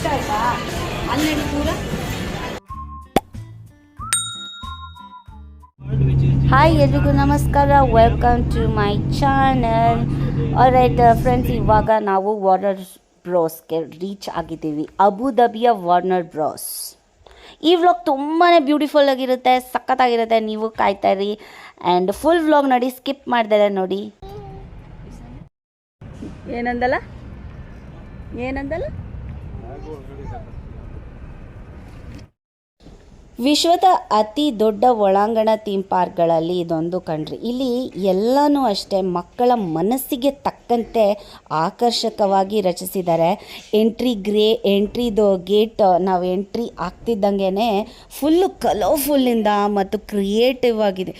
ಇಷ್ಟ ಆಯ್ತಾ? ಅಲ್ಲಿ ಪೂರ. ಹಾಯ್, ಎಲ್ರಿಗೂ ನಮಸ್ಕಾರ. Welcome to my channel. Alright friends, ಇವಾಗ ನಾವು ವಾರ್ನರ್ ಬ್ರೋಸ್ಗೆ ರೀಚ್ ಆಗಿದ್ದೀವಿ. ಅಬುಧಾಬಿಯ ವಾರ್ನರ್ ಬ್ರೋಸ್. ಈ ವ್ಲಾಗ್ ತುಂಬಾ ಬ್ಯೂಟಿಫುಲ್ ಆಗಿರುತ್ತೆ, ಸಖತ್ತಾಗಿರುತ್ತೆ. ನೀವು ಕಾಯ್ತಾಯಿರಿ ಆ್ಯಂಡ್ ಫುಲ್ ವ್ಲಾಗ್ ನೋಡಿ, ಸ್ಕಿಪ್ ಮಾಡ್ದೆ ನೋಡಿ. ಏನಂದಲ್ಲ ವಿಶ್ವದ ಅತಿ ದೊಡ್ಡ ಒಳಾಂಗಣ ಥೀಮ್ ಪಾರ್ಕ್ಗಳಲ್ಲಿ ಇದೊಂದು ಕಣ್ರಿ. ಇಲ್ಲಿ ಎಲ್ಲನೂ ಅಷ್ಟೇ ಮಕ್ಕಳ ಮನಸ್ಸಿಗೆ ತಕ್ಕಂತೆ ಆಕರ್ಷಕವಾಗಿ ರಚಿಸಿದ್ದಾರೆ. ಎಂಟ್ರಿದು ಗೇಟ್ ನಾವು ಎಂಟ್ರಿ ಆಗ್ತಿದ್ದಂಗೆ ಫುಲ್ಲು ಕಲರ್ಫುಲ್ಲಿಂದ ಮತ್ತು ಕ್ರಿಯೇಟಿವ್ ಆಗಿದೆ.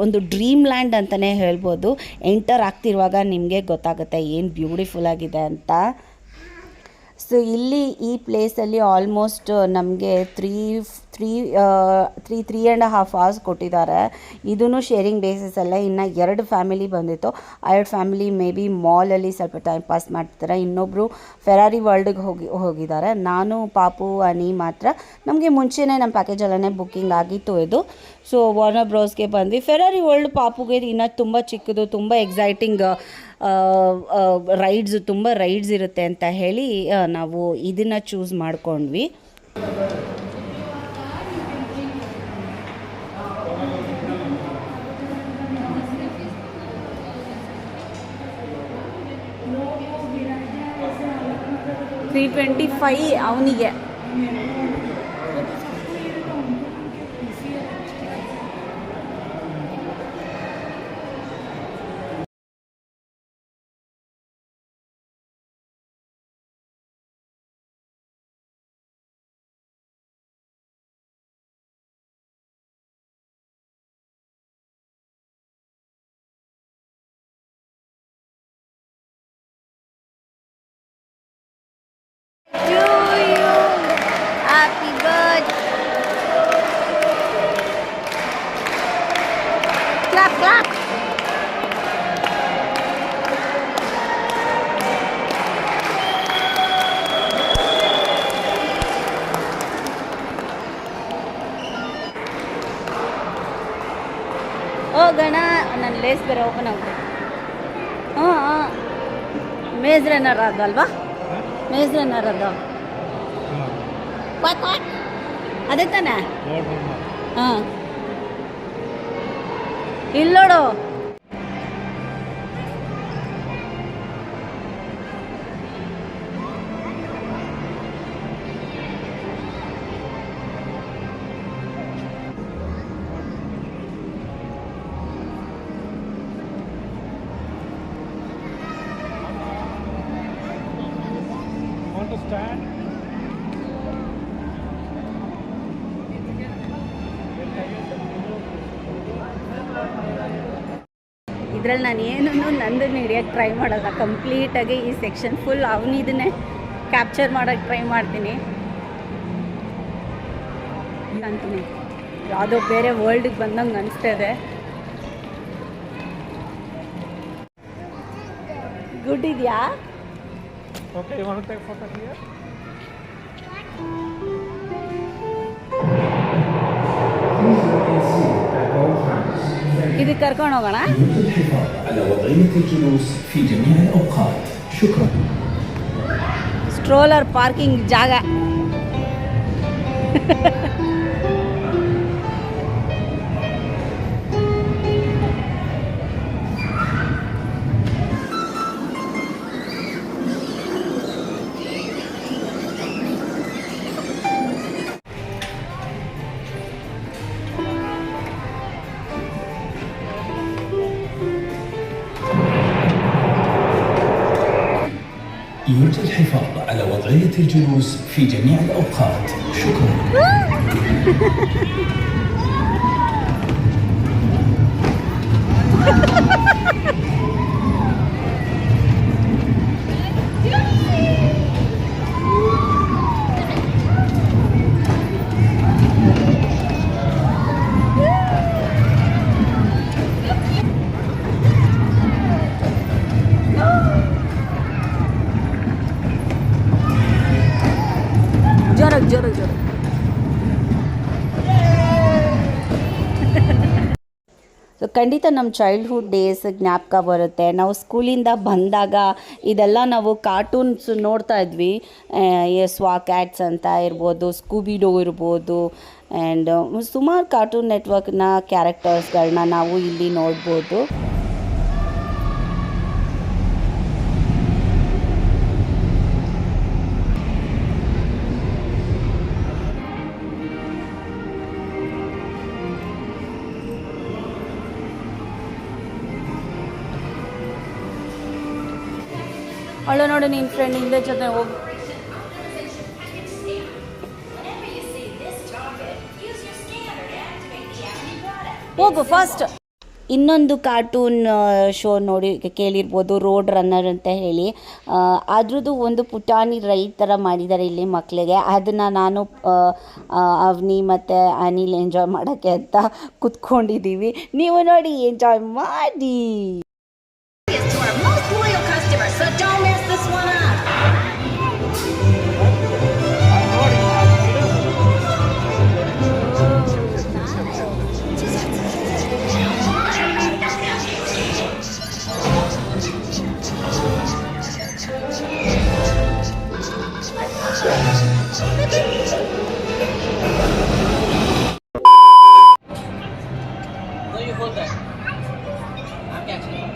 ಒಂದು ಡ್ರೀಮ್ ಲ್ಯಾಂಡ್ ಅಂತಲೇ ಹೇಳ್ಬೋದು. ಎಂಟರ್ ಆಗ್ತಿರುವಾಗ ನಿಮಗೆ ಗೊತ್ತಾಗುತ್ತೆ ಏನು ಬ್ಯೂಟಿಫುಲ್ ಆಗಿದೆ ಅಂತ. ಸೊ ಇಲ್ಲಿ ಈ ಪ್ಲೇಸಲ್ಲಿ ಆಲ್ಮೋಸ್ಟ್ ನಮಗೆ ತ್ರೀ ಆ್ಯಂಡ್ ಹಾಫ್ ಅವರ್ಸ್ ಕೊಟ್ಟಿದ್ದಾರೆ. ಇದೂ ಶೇರಿಂಗ್ ಬೇಸಿಸಲ್ಲೇ. ಇನ್ನು 2 ಫ್ಯಾಮಿಲಿ ಬಂದಿತ್ತು. ಆ 2 ಫ್ಯಾಮಿಲಿ ಮೇ ಬಿ ಮಾಲಲ್ಲಿ ಸ್ವಲ್ಪ ಟೈಮ್ ಪಾಸ್ ಮಾಡ್ತಿದ್ದಾರೆ. ಇನ್ನೊಬ್ಬರು ಫೆರಾರಿ ವರ್ಲ್ಡ್ಗೆ ಹೋಗಿದ್ದಾರೆ. ನಾನು, ಪಾಪು, ಅನಿ ಮಾತ್ರ. ನಮಗೆ ಮುಂಚೆನೇ ನಮ್ಮ ಪ್ಯಾಕೇಜಲ್ಲೇ ಬುಕ್ಕಿಂಗ್ ಆಗಿತ್ತು ಇದು. ಸೊ ವಾರ್ನರ್ ಬ್ರೋಸ್ಗೆ ಬಂದ್ವಿ. ಫೆರಾರಿ ವರ್ಲ್ಡ್ ಪಾಪುಗೆ ಇನ್ನೂ ತುಂಬ ಚಿಕ್ಕದು, ತುಂಬ ಎಕ್ಸೈಟಿಂಗ್ ತುಂಬ ರೈಡ್ಸ್ ಇರುತ್ತೆ ಅಂತ ಹೇಳಿ ನಾವು ಇದನ್ನು ಚೂಸ್ ಮಾಡ್ಕೊಂಡ್ವಿ. $325 ಅವನಿಗೆ. Happy birthday. Clap, clap. ಹೋಗೋಣ. ನನ್ನ ಲೇಸ್ ಬೇರೆ ಓಪನ್ ಆಗುತ್ತೆ. ಮೇಜ್ ರನ್ನರ್ ಅದಲ್ವಾ? ಮೇಜ್ ರನ್ನರ್ ಅದು ಅದೇ ತಾನೆ. ಹಾಂ, ಇಲ್ಲೋಡು. ಇದರಲ್ಲಿ ನಾನು ಏನೂ ನಂದನ್ನು ಹಿಡಿಯೋಕ್ಕೆ ಟ್ರೈ ಮಾಡೋಲ್ಲ. ಕಂಪ್ಲೀಟಾಗಿ ಈ ಸೆಕ್ಷನ್ ಫುಲ್ ಅವನಿದನ್ನೇ ಕ್ಯಾಪ್ಚರ್ ಮಾಡೋಕ್ಕೆ ಟ್ರೈ ಮಾಡ್ತೀನಿ ಅಂತೀನಿ. ಯಾವುದೋ ಬೇರೆ ವರ್ಲ್ಡಿಗೆ ಬಂದಂಗೆ ಅನಿಸ್ತದೆ. ಗುಡ್ ಇದೆಯಾ? ಇದಕ್ಕೆ ಕರ್ಕೊಂಡು ಹೋಗೋಣ. ಸ್ಟ್ರೋಲರ್ ಪಾರ್ಕಿಂಗ್ ಜಾಗ. يرجى الحفاظ على وضعية الجلوس في جميع الأوقات. شكرا. ಖಂಡಿತ ನಮ್ಮ ಚೈಲ್ಡ್ಹುಡ್ ಡೇಸ್ ಜ್ಞಾಪಕ ಬರುತ್ತೆ. ನಾವು ಸ್ಕೂಲಿಂದ ಬಂದಾಗ ಇದೆಲ್ಲ ನಾವು ಕಾರ್ಟೂನ್ಸ್ ನೋಡ್ತಾ ಇದ್ವಿ. ಸ್ವಾ ಕ್ಯಾಟ್ಸ್ ಅಂತ ಇರ್ಬೋದು, ಸ್ಕೂಬಿಡೋ ಇರ್ಬೋದು, ಆ್ಯಂಡ್ ಸುಮಾರು ಕಾರ್ಟೂನ್ ನೆಟ್ವರ್ಕ್ನ ಕ್ಯಾರೆಕ್ಟರ್ಸ್ಗಳನ್ನ ನಾವು ಇಲ್ಲಿ ನೋಡ್ಬೋದು. ಅವಳು ನೋಡಿ ನಿನ್ನ ಫ್ರೆಂಡ್ ಹಿಂದೆ ಜೊತೆ ಹೋಗಿ ಹೋಗು ಫಾಸ್ಟ್. ಇನ್ನೊಂದು ಕಾರ್ಟೂನ್ ಶೋ ನೋಡಿ ಕೇಳಿರ್ಬೋದು, ರೋಡ್ ರನ್ನರ್ ಅಂತ ಹೇಳಿ. ಅದ್ರದ್ದು ಒಂದು ಪುಟಾಣಿ ರೈಡ್ ಥರ ಮಾಡಿದ್ದಾರೆ ಇಲ್ಲಿ ಮಕ್ಕಳಿಗೆ. ಅದನ್ನು ನಾನು ಅವನಿ ಮತ್ತು ಅನಿಲ್ ಎಂಜಾಯ್ ಮಾಡೋಕ್ಕೆ ಅಂತ ಕುತ್ಕೊಂಡಿದ್ದೀವಿ. ನೀವು ನೋಡಿ ಎಂಜಾಯ್ ಮಾಡಿ. So don't mess this one up. No, you hold that. I'm catching it.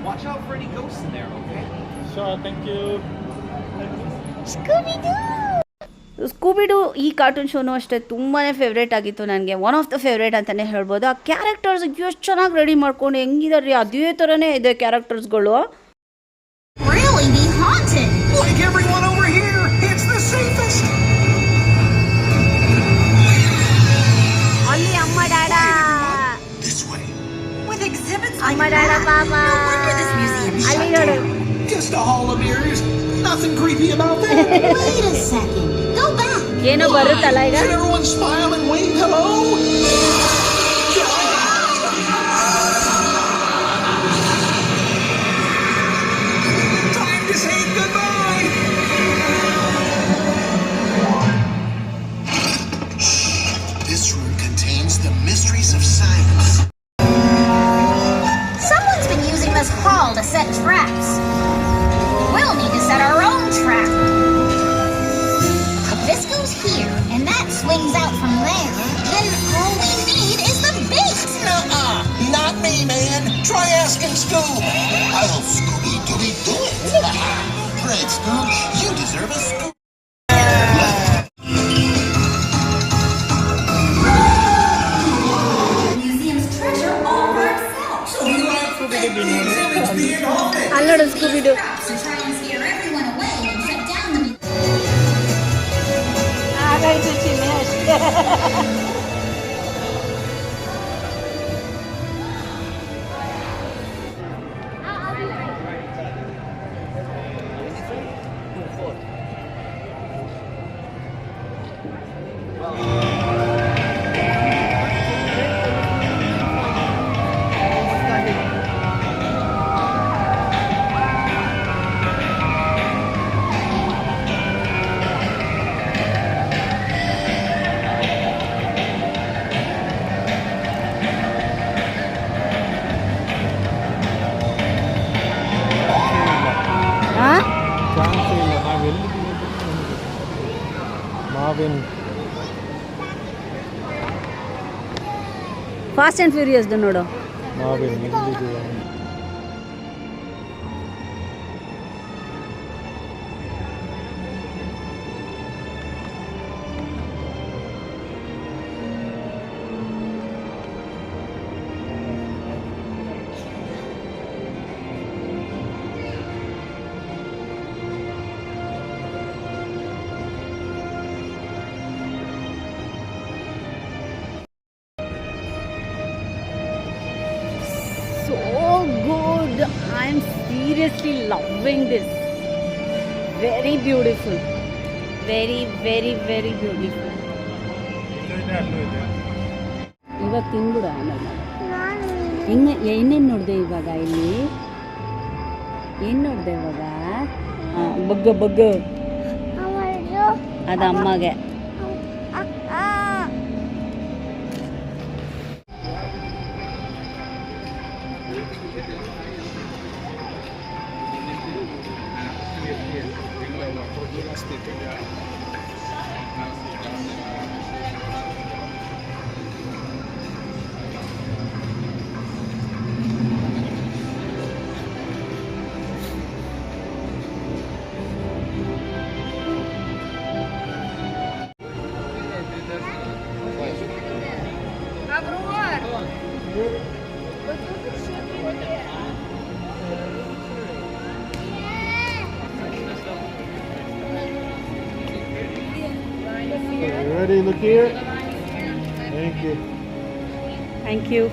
Watch out for any ghosts in there, okay? Sure, thank you. ಸ್ಕೂಬಿಡು ಈ ಕಾರ್ಟೂನ್ ಶೋನು ಅಷ್ಟೇ ತುಂಬಾ ಫೇವ್ರೇಟ್ ಆಗಿತ್ತು ನನಗೆ. ಒನ್ ಆಫ್ ದ ಫೇವ್ರೇಟ್ ಅಂತಲೇ ಹೇಳ್ಬೋದು. ಆ characters ಎಷ್ಟು ಚೆನ್ನಾಗಿ ರೆಡಿ ಮಾಡ್ಕೊಂಡು ಹೆಂಗಿದಾರೆ, ಅದೇ ಥರನೇ ಇದೆ ಕ್ಯಾರೆಕ್ಟರ್ಸ್ಗಳು. Really be haunted. Like everyone over here, it's the safest. Ali amma dada. This way. With exhibits like amma dada papa. No wonder this museum shut down. Just a hall of mirrors. Nothing creepy about that. Wait a second. Go back. ಏನೋ ಬರುತ್ತಲ್ಲ ಈಗ. Can everyone smile and wave hello? Time to say goodbye. This room contains the mysteries of science. Someone's been using this hall to set traps. We'll need to set our own trap. This goes here, and that swings out from there. Then all we need is the bait. Nuh-uh. Not me, man. Try asking Scoob. I'll Scooby-Dooby-Doo it. Fred, Scoob, you deserve a Scoob. Museum's treasure all by itself. So you like the exhibits being haunted? ಅಲ್ಲಿ ನೋಡು ಸ್ಕೂಬಿಡು. To try and scare everyone away and shut down the museum. ಆಗಾಯ್ತು ಚಿನ್ನೆ ಅಷ್ಟೇ. ಚಾನ್ಸೇ ಇಲ್ಲ. ನಾವೆಲ್ಲಿದ್ದೀವಿ ಮಾವೇನು fast and ಫ್ಯೂರಿಯಸ್ದು ನೋಡು. ಮಾವೇನು ಎಲ್ಲಿದ್ದೀವಿ. Seriously loving this. Very beautiful, very very very beautiful. ಇವಾಗ ತಿಂದ್ಬಿಡು ಆಮೇಲೆ. ಏನೇನು ನೋಡಿದೆ ಇವಾಗ ಇಲ್ಲಿ? ಏನು ನೋಡಿದೆ ಇವಾಗ? ಬಗ್ಗ ಬಗ್ಗ ಅದು ಅಮ್ಮಗೆ. Ready, look here. Thank you. Thank you.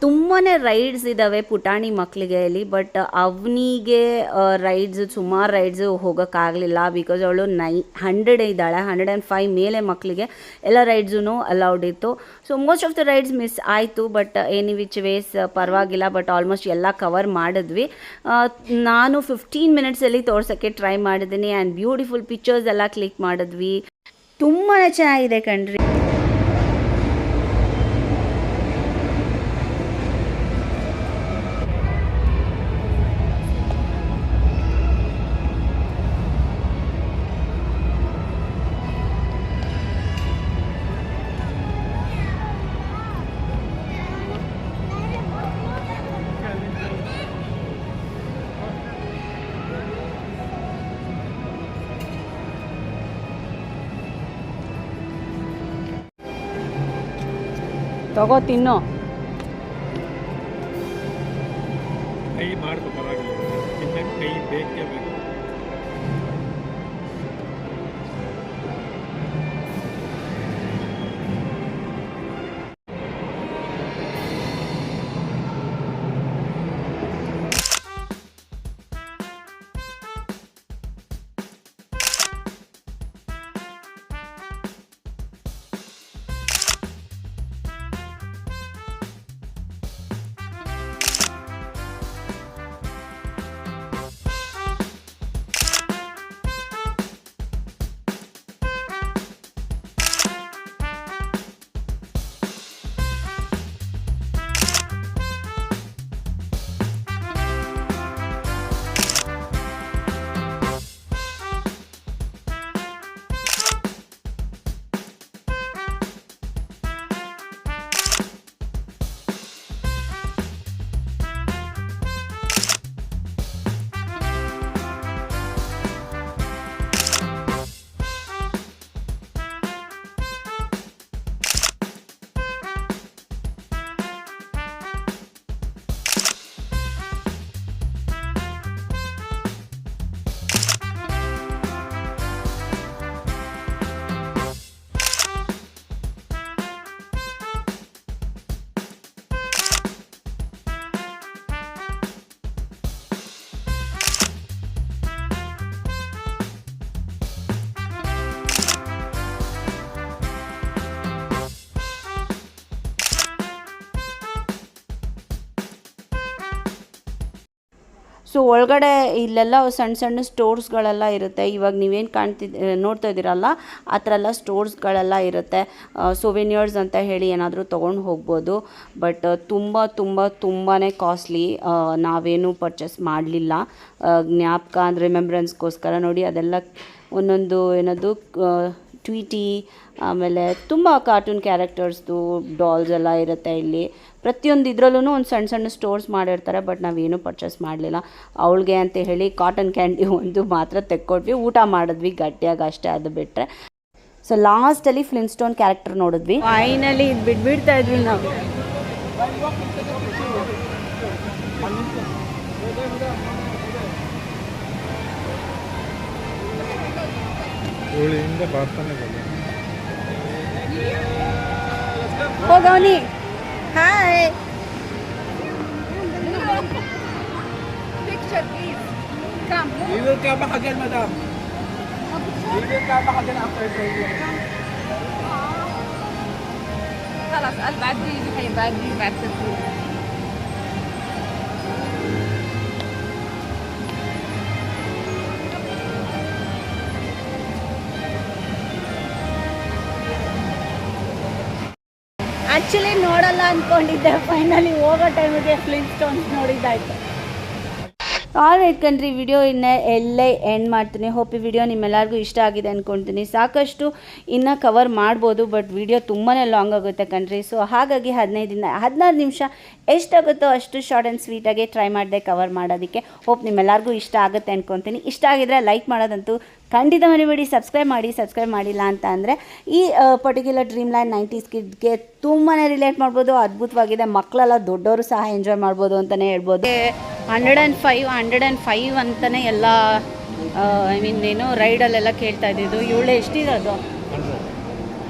ತುಂಬಾ ರೈಡ್ಸ್ ಇದ್ದಾವೆ ಪುಟಾಣಿ ಮಕ್ಕಳಿಗೆ ಇಲ್ಲಿ. ಬಟ್ ಅವನಿಗೆ ರೈಡ್ಸ್ ಸುಮಾರು ರೈಡ್ಸು ಹೋಗೋಕ್ಕಾಗಲಿಲ್ಲ. ಬಿಕಾಸ್ ಅವಳು 100 ಇದ್ದಾಳೆ, 105 ಮೇಲೆ ಮಕ್ಕಳಿಗೆ ಎಲ್ಲ ರೈಡ್ಸೂ ಅಲೌಡ್ ಇತ್ತು. So most of the rides miss ಆಯಿತು. ಬಟ್ ಎನಿ ವಿಚ್ ವೇಸ್ ಪರವಾಗಿಲ್ಲ. ಬಟ್ ಆಲ್ಮೋಸ್ಟ್ ಎಲ್ಲ ಕವರ್ ಮಾಡಿದ್ವಿ. ನಾನು 15 ಮಿನಿಟ್ಸಲ್ಲಿ ತೋರ್ಸೋಕ್ಕೆ ಟ್ರೈ ಮಾಡಿದ್ದೀನಿ. ಆ್ಯಂಡ್ ಬ್ಯೂಟಿಫುಲ್ ಪಿಕ್ಚರ್ಸ್ ಎಲ್ಲ ಕ್ಲಿಕ್ ಮಾಡಿದ್ವಿ. ತುಂಬಾ ಚೆನ್ನಾಗಿದೆ ಕಣ್ರಿ. ತಗೋ ತಿನ್ನೋ. ಕೈ ಮಾಡ್ಕೊ ಪರವಾಗಿಲ್ಲ, ತಿನ್ನಕ್ಕೆ ಕೈ ಬೇಕೇ ಬೇಕು. ಸೊ ಒಳಗಡೆ ಇಲ್ಲೆಲ್ಲ ಸಣ್ಣ ಸಣ್ಣ ಸ್ಟೋರ್ಸ್ಗಳೆಲ್ಲ ಇರುತ್ತೆ. ಇವಾಗ ನೀವೇನು ನೋಡ್ತಾ ಇದ್ದೀರಲ್ಲ ಆ ಥರ ಎಲ್ಲ ಸ್ಟೋರ್ಸ್ಗಳೆಲ್ಲ ಇರುತ್ತೆ. ಸೊವೆನಿಯರ್ಸ್ ಅಂತ ಹೇಳಿ ಏನಾದರೂ ತೊಗೊಂಡು ಹೋಗ್ಬೋದು. ಬಟ್ ತುಂಬಾ ಕಾಸ್ಟ್ಲಿ. ನಾವೇನು ಪರ್ಚೇಸ್ ಮಾಡಲಿಲ್ಲ. ಜ್ಞಾಪಕ ಅಂದರೆ ರಿಮೆಂಬ್ರೆನ್ಸ್ಗೋಸ್ಕರ ನೋಡಿ ಅದೆಲ್ಲ ಒಂದೊಂದು ಏನದು ಟ್ವೀಟಿ, ಆಮೇಲೆ ತುಂಬ ಕಾರ್ಟೂನ್ ಕ್ಯಾರೆಕ್ಟರ್ಸ್ದು ಡಾಲ್ಸ್ ಎಲ್ಲ ಇರುತ್ತೆ ಇಲ್ಲಿ. ಪ್ರತಿಯೊಂದು ಇದರಲ್ಲೂ ಒಂದು ಸಣ್ಣ ಸಣ್ಣ ಸ್ಟೋರ್ಸ್ ಮಾಡಿರ್ತಾರೆ. ಬಟ್ ನಾವೇನು ಪರ್ಚೇಸ್ ಮಾಡಲಿಲ್ಲ. ಅವಳಿಗೆ ಅಂತ ಹೇಳಿ ಕಾಟನ್ ಕ್ಯಾಂಡಿ ಒಂದು ಮಾತ್ರ ತೆಕ್ಕೊಟ್ವಿ, ಊಟ ಮಾಡಿದ್ವಿ ಗಟ್ಟಿಯಾಗಿ ಅಷ್ಟೇ. ಅದು ಬಿಟ್ಟರೆ ಸೊ ಲಾಸ್ಟಲ್ಲಿ ಫ್ಲಿನ್ಸ್ಟೋನ್ ಕ್ಯಾರೆಕ್ಟರ್ ನೋಡಿದ್ವಿ. ಫೈನಲಿ ಇದು ಬಿಟ್ಬಿಡ್ತಾ ಇದ್ವಿ ನಾವು. ಇವಳಿಂದ ಬರ್ತಾನೆ ಬಂದ. ಹೋಗವನಿ. Hi. Picture, please. Come. We will come back again, madam. We will come back again after 2 years. خلاص قال بعد يجي حيبعدني بعد 6 شهور. Actually ನೋಡಲ್ಲ ಅಂದ್ಕೊಂಡಿದ್ದೆ, ಫೈನಲಿ ಹೋಗೋ ಟೈಮಿಗೆ ಫ್ಲಿಂಟ್ ಸ್ಟೋನ್ಸ್ ನೋಡಿದ್ದಾಯ್ತು. ಆಲ್ರೈಟ್ ಕಣ್ರಿ, ವಿಡಿಯೋ ಇನ್ನೇ ಎಲ್ಲೇ ಎಂಡ್ ಮಾಡ್ತೀನಿ. ಹೋಪ್ ಈ ವಿಡಿಯೋ ನಿಮ್ಮೆಲ್ಲರಿಗೂ ಇಷ್ಟ ಆಗಿದೆ ಅಂದ್ಕೊಳ್ತೀನಿ. ಸಾಕಷ್ಟು ಇನ್ನೂ ಕವರ್ ಮಾಡ್ಬೋದು, ಬಟ್ ವಿಡಿಯೋ ತುಂಬಾ ಲಾಂಗ್ ಆಗುತ್ತೆ ಕಣ್ರಿ. ಸೊ ಹಾಗಾಗಿ 16 ನಿಮಿಷ ಎಷ್ಟಾಗುತ್ತೋ ಅಷ್ಟು ಶಾರ್ಟ್ ಆ್ಯಂಡ್ ಸ್ವೀಟಾಗಿ ಟ್ರೈ ಮಾಡಿದೆ ಕವರ್ ಮಾಡೋದಕ್ಕೆ. ಹೋಪ್ ನಿಮ್ಮೆಲ್ಲರಿಗೂ ಇಷ್ಟ ಆಗುತ್ತೆ ಅಂದ್ಕೊತೀನಿ. ಇಷ್ಟ ಆಗಿದ್ರೆ ಲೈಕ್ ಮಾಡೋದಂತೂ ಖಂಡಿತ ಮರಿಬೇಡಿ. ಸಬ್ಸ್ಕ್ರೈಬ್ ಮಾಡಿಲ್ಲ ಅಂತ ಅಂದರೆ ಈ ಪರ್ಟಿಕ್ಯುಲರ್ ಡ್ರೀಮ್ ಲ್ಯಾಂಡ್ 90s ಕಿಡ್ಗೆ ತುಂಬಾ ರಿಲೇಟ್ ಮಾಡ್ಬೋದು. ಅದ್ಭುತವಾಗಿದೆ. ಮಕ್ಕಳೆಲ್ಲ ದೊಡ್ಡವರು ಸಹ ಎಂಜಾಯ್ ಮಾಡ್ಬೋದು ಅಂತಲೇ ಹೇಳ್ಬೋದು. 105 ಅಂತಲೇ ಎಲ್ಲ ಐ ಮೀನ್ ಏನು ರೈಡಲ್ಲೆಲ್ಲ ಕೇಳ್ತಾ ಇದ್ದಿದ್ದು. ಇವಳು ಎಷ್ಟಿರೋದು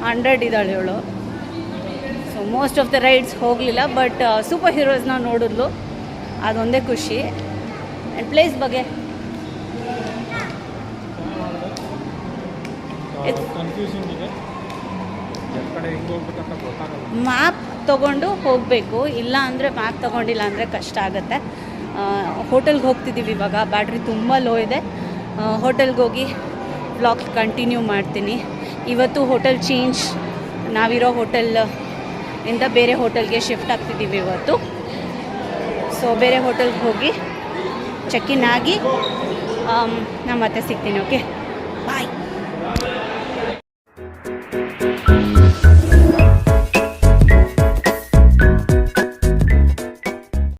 100 ಇದ್ದಾಳೆ ಇವಳು. So most of the rides ಹೋಗಲಿಲ್ಲ, ಬಟ್ ಸೂಪರ್ ಹೀರೋಸ್ನ ನೋಡಿದ್ಲು, ಅದೊಂದೇ ಖುಷಿ. ಆ್ಯಂಡ್ ಪ್ಲೇಸ್ ಬಗ್ಗೆ ಕನ್ಫ್ಯೂಸಿಂಗ್ ಇದೆ, ಕಡೆ ಹೆಂಗೆ ಹೋಗ್ಬೇಕಂತ ಗೊತ್ತಾಗಲ್ಲ. ಮ್ಯಾಪ್ ತೊಗೊಂಡು ಹೋಗಬೇಕು, ಇಲ್ಲ ಅಂದರೆ ಮ್ಯಾಪ್ ತೊಗೊಂಡಿಲ್ಲ ಅಂದರೆ ಕಷ್ಟ ಆಗುತ್ತೆ. ಹೋಟೆಲ್ಗೆ ಹೋಗ್ತಿದ್ದೀವಿ ಇವಾಗ. ಬ್ಯಾಟ್ರಿ ತುಂಬ ಲೋ ಇದೆ. ಹೋಟೆಲ್ಗೆ ಹೋಗಿ ವ್ಲಾಗ್ ಕಂಟಿನ್ಯೂ ಮಾಡ್ತೀನಿ. ಇವತ್ತು ಹೋಟೆಲ್ ಚೇಂಜ್, ನಾವಿರೋ ಹೋಟೆಲ್ ಇಂದ ಬೇರೆ ಹೋಟೆಲ್ಗೆ ಶಿಫ್ಟ್ ಆಗ್ತಿದ್ದೀವಿ ಇವತ್ತು. ಸೊ ಬೇರೆ ಹೋಟೆಲ್ಗೆ ಹೋಗಿ ಚೆಕ್ ಇನ್ ಆಗಿ ನಾನು ಮತ್ತೆ ಸಿಗ್ತೀನಿ. ಓಕೆ ಬಾಯ್.